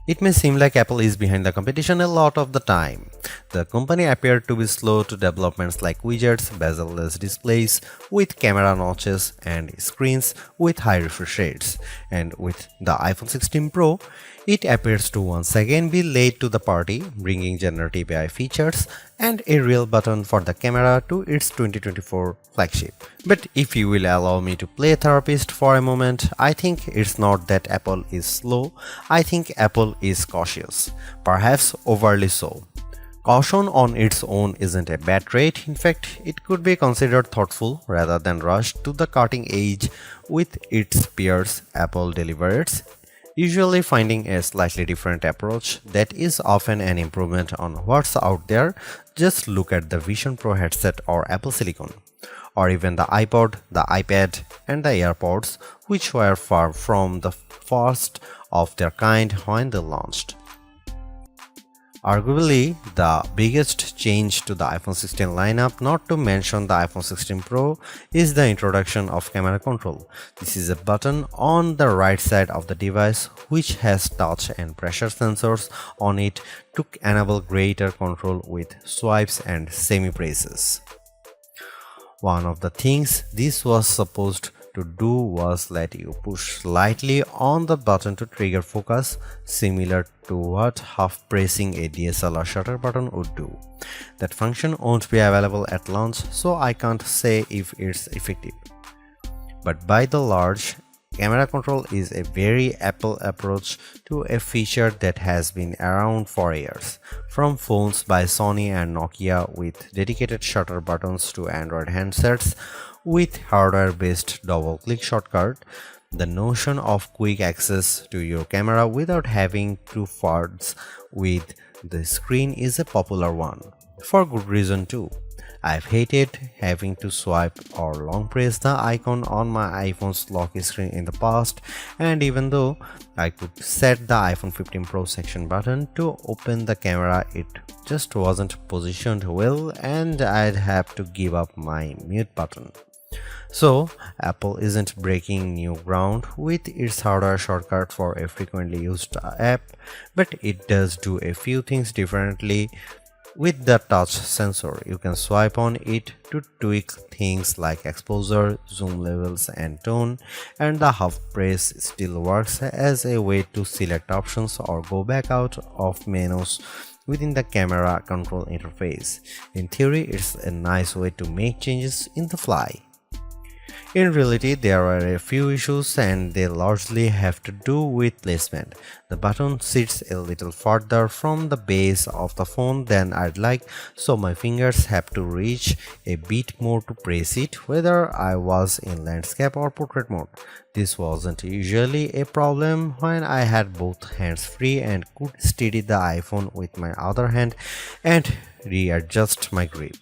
It may seem like Apple is behind the competition a lot of the time. The company appeared to be slow to developments like widgets, bezel-less displays with camera notches and screens with high refresh rates. And with the iPhone 16 Pro, it appears to once again be late to the party, bringing generative AI features and a real button for the camera to its 2024 flagship. But if you will allow me to play therapist for a moment, I think it's not that Apple is slow, I think Apple is cautious, perhaps overly so. Caution on its own isn't a bad trait, in fact, it could be considered thoughtful rather than rushed to the cutting edge with its peers. Apple delivers, usually finding a slightly different approach that is often an improvement on what's out there. Just look at the Vision Pro headset or Apple Silicon, or even the iPod, the iPad, and the AirPods, which were far from the first of their kind when they launched. Arguably, the biggest change to the iPhone 16 lineup, not to mention the iPhone 16 Pro, is the introduction of camera control. This is a button on the right side of the device which has touch and pressure sensors on it to enable greater control with swipes and semi-presses. One of the things this was supposed to do was let you push slightly on the button to trigger focus, similar to what half pressing a DSLR shutter button would do. That function won't be available at launch, so I can't say if it's effective. But by the large, camera control is a very Apple approach to a feature that has been around for years. From phones by Sony and Nokia with dedicated shutter buttons to Android handsets with hardware-based double-click shortcut, the notion of quick access to your camera without having to fudge with the screen is a popular one. For good reason too. I've hated having to swipe or long press the icon on my iPhone's lock screen in the past, and even though I could set the iPhone 15 Pro section button to open the camera, it just wasn't positioned well and I'd have to give up my mute button. So, Apple isn't breaking new ground with its hardware shortcut for a frequently used app, but it does do a few things differently. With the touch sensor, you can swipe on it to tweak things like exposure, zoom levels, and tone, and the half press still works as a way to select options or go back out of menus within the camera control interface. In theory, it's a nice way to make changes in the fly. In reality, there are a few issues and they largely have to do with placement. The button sits a little further from the base of the phone than I'd like, so my fingers have to reach a bit more to press it, whether I was in landscape or portrait mode. This wasn't usually a problem when I had both hands free and could steady the iPhone with my other hand and readjust my grip.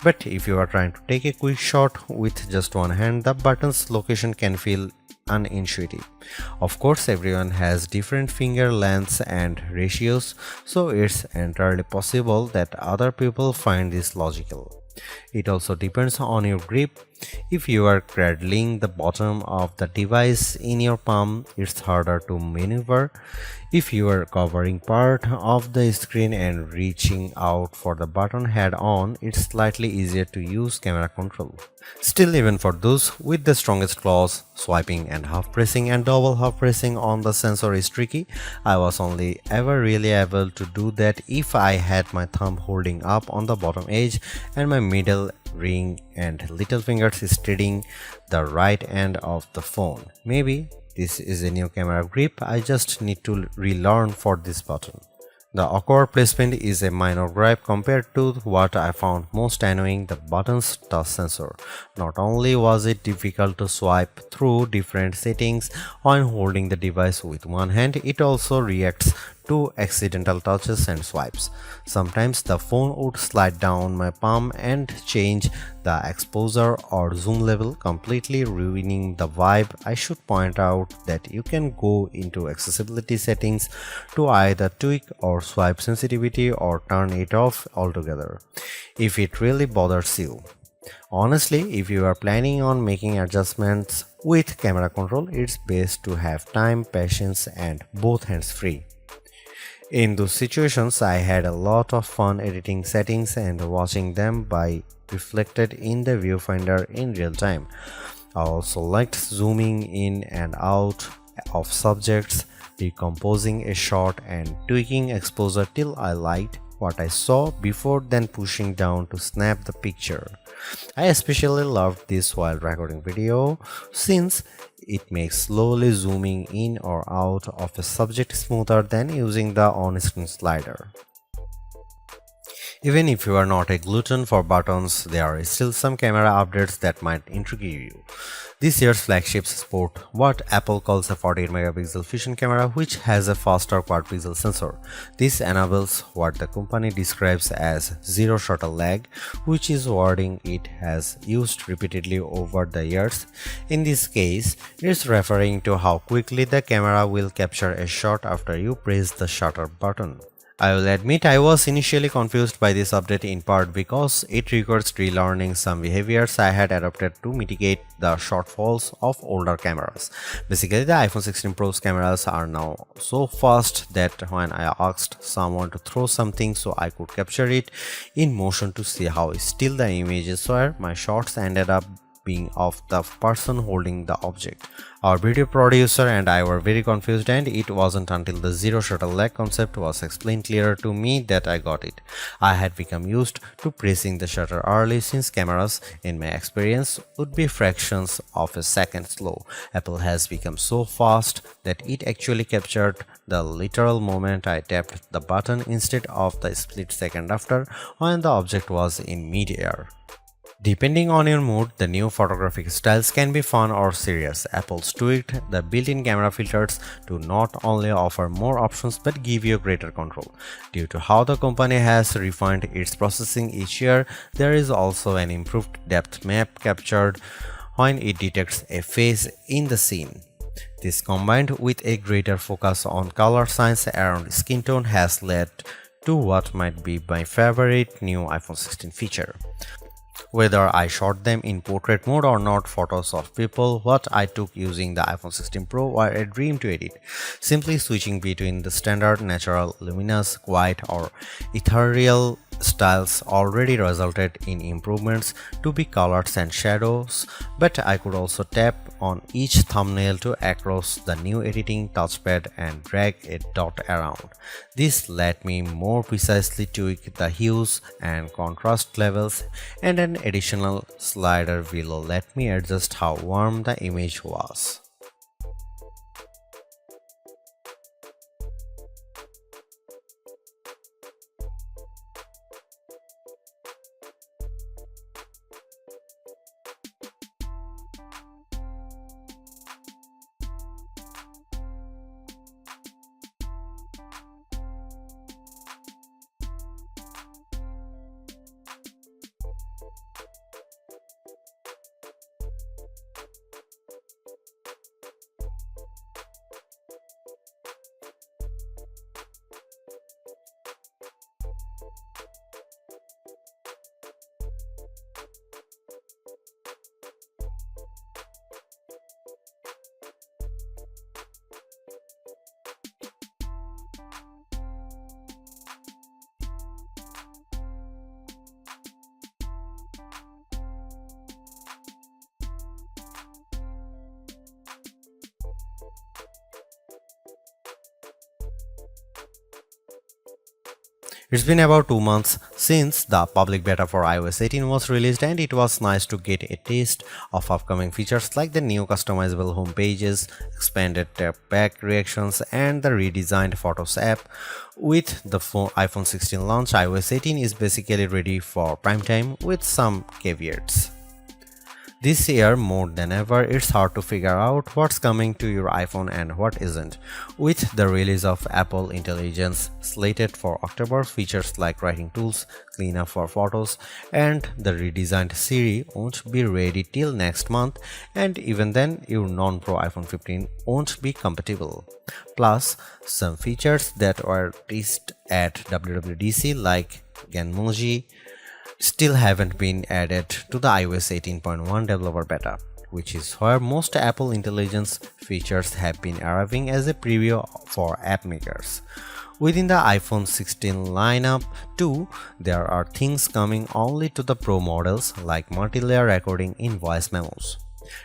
But if you are trying to take a quick shot with just one hand, the button's location can feel unintuitive. Of course, everyone has different finger lengths and ratios, so it's entirely possible that other people find this logical. It also depends on your grip. If you are cradling the bottom of the device in your palm, it's harder to maneuver. If you are covering part of the screen and reaching out for the button head on, it's slightly easier to use camera control. Still, even for those with the strongest claws, swiping and half pressing and double half pressing on the sensor is tricky. I was only ever really able to do that if I had my thumb holding up on the bottom edge and my middle ring and little fingers steadying the right end of the phone. Maybe this is a new camera grip I just need to relearn for this button. The awkward placement is a minor gripe compared to what I found most annoying, the button's touch sensor. Not only was it difficult to swipe through different settings when holding the device with one hand, it also reacts to accidental touches and swipes. Sometimes the phone would slide down my palm and change the exposure or zoom level, completely ruining the vibe. I should point out that you can go into accessibility settings to either tweak or swipe sensitivity or turn it off altogether if it really bothers you. Honestly, if you are planning on making adjustments with camera control, it's best to have time, patience, and both hands free. In those situations, I had a lot of fun editing settings and watching them by reflected in the viewfinder in real time. I also liked zooming in and out of subjects, decomposing a shot and tweaking exposure till I liked what I saw before then pushing down to snap the picture. I especially loved this while recording video since it makes slowly zooming in or out of a subject smoother than using the on-screen slider. Even if you are not a glutton for buttons, there are still some camera updates that might intrigue you. This year's flagships sport what Apple calls a 48 megapixel fusion camera, which has a faster quad pixel sensor. This enables what the company describes as zero shutter lag, which is wording it has used repeatedly over the years. In this case, it's referring to how quickly the camera will capture a shot after you press the shutter button. I will admit I was initially confused by this update in part because it requires relearning some behaviors I had adopted to mitigate the shortfalls of older cameras. Basically, the iPhone 16 Pro's cameras are now so fast that when I asked someone to throw something so I could capture it in motion to see how still the images were, my shots ended up being of the person holding the object. Our video producer and I were very confused, and it wasn't until the zero shutter lag concept was explained clearer to me that I got it. I had become used to pressing the shutter early since cameras, in my experience, would be fractions of a second slow. Apple has become so fast that it actually captured the literal moment I tapped the button instead of the split second after when the object was in mid-air. Depending on your mood, the new photographic styles can be fun or serious. Apple's tweaked the built-in camera filters to not only offer more options but give you greater control. Due to how the company has refined its processing each year, there is also an improved depth map captured when it detects a face in the scene. This, combined with a greater focus on color science around skin tone, has led to what might be my favorite new iPhone 16 feature. Whether I shot them in portrait mode or not, photos of people what I took using the iPhone 16 Pro were a dream to edit. Simply switching between the standard, natural, luminous, quiet or ethereal styles already resulted in improvements to be colors and shadows, but I could also tap on each thumbnail to across the new editing touchpad and drag a dot around. This let me more precisely tweak the hues and contrast levels, and an additional slider will let me adjust how warm the image was. It's been about 2 months since the public beta for iOS 18 was released, and it was nice to get a taste of upcoming features like the new customizable home pages, expanded tap back reactions, and the redesigned Photos app. With the iPhone 16 launch, iOS 18 is basically ready for prime time with some caveats. This year, more than ever, it's hard to figure out what's coming to your iPhone and what isn't. With the release of Apple Intelligence slated for October, features like writing tools, cleanup for photos, and the redesigned Siri won't be ready till next month, and even then, your non-Pro iPhone 15 won't be compatible. Plus, some features that were teased at WWDC like Genmoji still haven't been added to the iOS 18.1 developer beta. which is where most Apple Intelligence features have been arriving as a preview for app makers. Within the iPhone 16 lineup, too, there are things coming only to the Pro models like multi-layer recording in voice memos.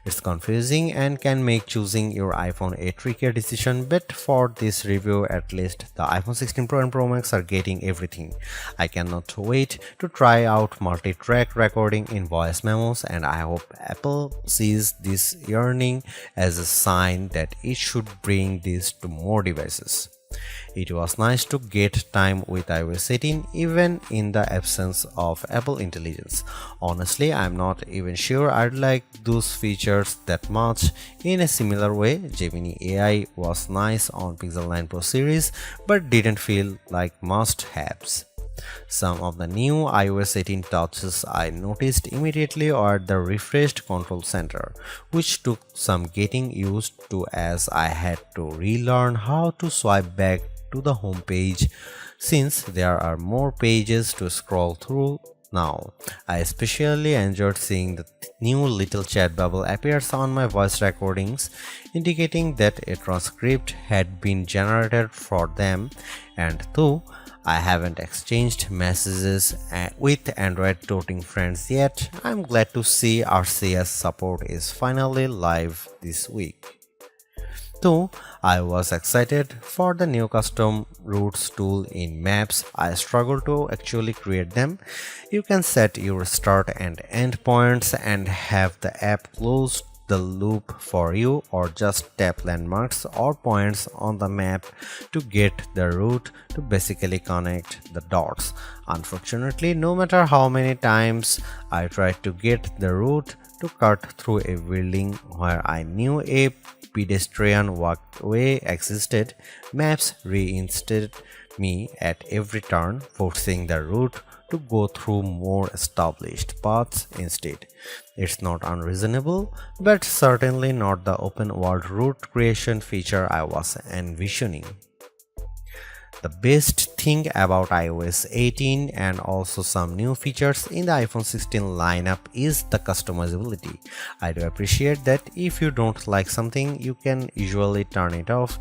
It's confusing and can make choosing your iPhone a trickier decision, but for this review at least, the iPhone 16 Pro and Pro Max are getting everything. I cannot wait to try out multi-track recording in voice memos, and I hope Apple sees this yearning as a sign that it should bring this to more devices. It was nice to get time with iOS 18 even in the absence of Apple Intelligence. Honestly, I'm not even sure I'd like those features that much. In a similar way, Gemini AI was nice on Pixel 9 Pro series but didn't feel like must-haves. Some of the new iOS 18 touches I noticed immediately are the refreshed control center, which took some getting used to as I had to relearn how to swipe back to the home page since there are more pages to scroll through now. I especially enjoyed seeing the new little chat bubble appears on my voice recordings, indicating that a transcript had been generated for them, and though I haven't exchanged messages with Android toting friends yet, I'm glad to see RCS support is finally live this week. Though I was excited for the new custom routes tool in Maps, I struggle to actually create them. You can set your start and end points and have the app close the loop for you, or just tap landmarks or points on the map to get the route to basically connect the dots. Unfortunately, no matter how many times I tried to get the route to cut through a building where I knew a pedestrian walkway existed, Maps reinstated me at every turn, forcing the route to go through more established paths instead. It's not unreasonable, but certainly not the open world route creation feature I was envisioning. The best thing about iOS 18 and also some new features in the iPhone 16 lineup is the customizability. I do appreciate that if you don't like something, you can usually turn it off.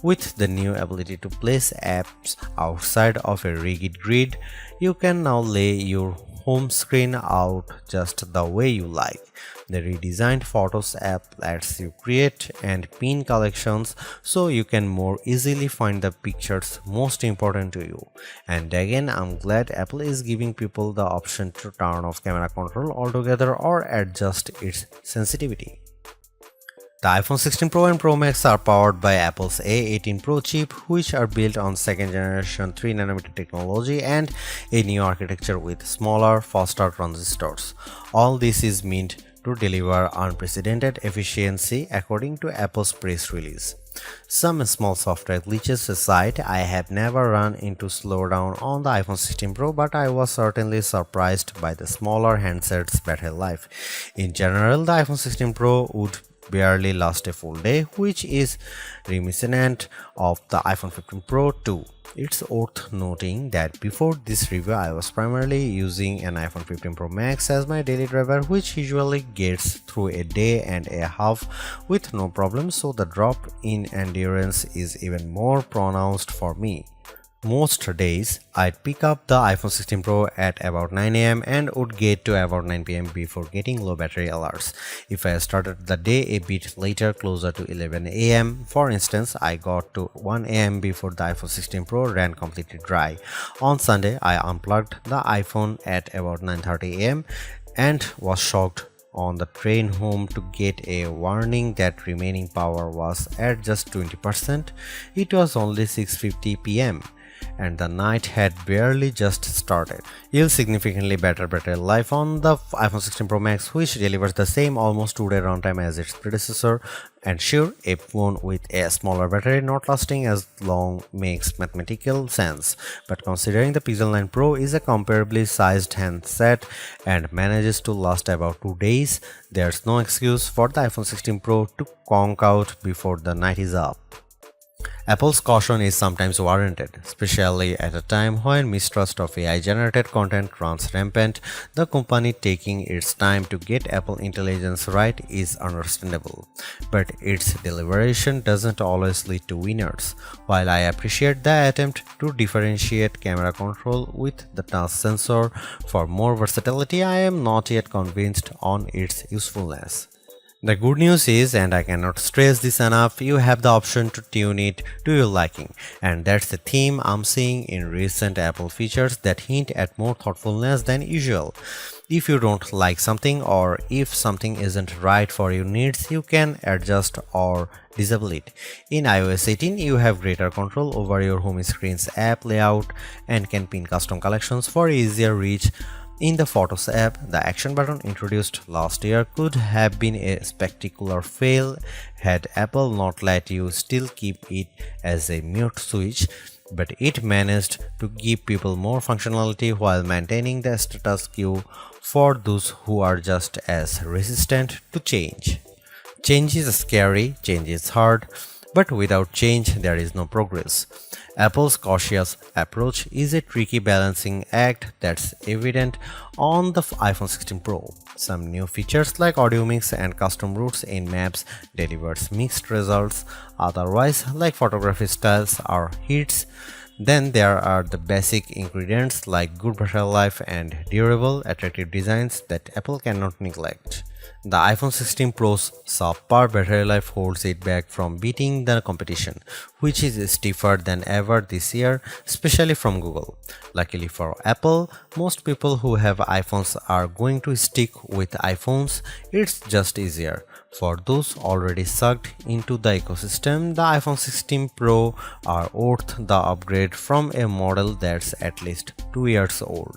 With the new ability to place apps outside of a rigid grid, you can now lay your home screen out just the way you like. The redesigned Photos app lets you create and pin collections so you can more easily find the pictures most important to you. And again, I'm glad Apple is giving people the option to turn off camera control altogether or adjust its sensitivity. The iPhone 16 Pro and Pro Max are powered by Apple's A18 Pro chip, which are built on second generation 3nm technology and a new architecture with smaller, faster transistors. All this is meant to deliver unprecedented efficiency according to Apple's press release. Some small software glitches aside, I have never run into slowdown on the iPhone 16 Pro, but I was certainly surprised by the smaller handset's battery life. In general, the iPhone 16 Pro would barely last a full day, which is reminiscent of the iPhone 15 Pro too. It's worth noting that before this review I was primarily using an iPhone 15 Pro Max as my daily driver, which usually gets through a day and a half with no problem, so the drop in endurance is even more pronounced for me. Most days, I'd pick up the iPhone 16 Pro at about 9 am and would get to about 9 pm before getting low battery alerts. If I started the day a bit later, closer to 11 am, for instance, I got to 1 am before the iPhone 16 Pro ran completely dry. On Sunday, I unplugged the iPhone at about 9:30 am and was shocked on the train home to get a warning that remaining power was at just 20%. It was only 6:50 pm. And the night had barely just started. You'll significantly better battery life on the iPhone 16 Pro Max, which delivers the same almost 2-day runtime as its predecessor. And sure, a phone with a smaller battery not lasting as long makes mathematical sense. But considering the Pixel 9 Pro is a comparably sized handset and manages to last about 2 days, there's no excuse for the iPhone 16 Pro to conk out before the night is up. Apple's caution is sometimes warranted, especially at a time when mistrust of AI-generated content runs rampant. The company taking its time to get Apple Intelligence right is understandable, but its deliberation doesn't always lead to winners. While I appreciate the attempt to differentiate camera control with the touch sensor for more versatility, I am not yet convinced on its usefulness. The good news is, and I cannot stress this enough, you have the option to tune it to your liking, and that's the theme I'm seeing in recent Apple features that hint at more thoughtfulness than usual. If you don't like something or if something isn't right for your needs, you can adjust or disable it. In iOS 18, you have greater control over your home screen's app layout and can pin custom collections for easier reach. In the Photos app, the action button introduced last year could have been a spectacular fail had Apple not let you still keep it as a mute switch, but it managed to give people more functionality while maintaining the status quo for those who are just as resistant to change. Change is scary, change is hard, but without change, there is no progress. Apple's cautious approach is a tricky balancing act that's evident on the iPhone 16 Pro. Some new features like audio mix and custom routes in Maps delivers mixed results, otherwise like photography styles are hits. Then there are the basic ingredients like good battery life and durable, attractive designs that Apple cannot neglect. The iPhone 16 Pro's subpar battery life holds it back from beating the competition, which is stiffer than ever this year, especially from Google. Luckily for Apple, most people who have iPhones are going to stick with iPhones. It's just easier. For those already sucked into the ecosystem, the iPhone 16 Pro are worth the upgrade from a model that's at least 2 years old.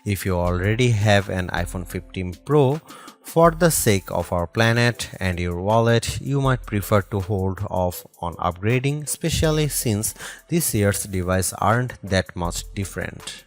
If you already have an iPhone 15 Pro, for the sake of our planet and your wallet, you might prefer to hold off on upgrading, especially since this year's devices aren't that much different.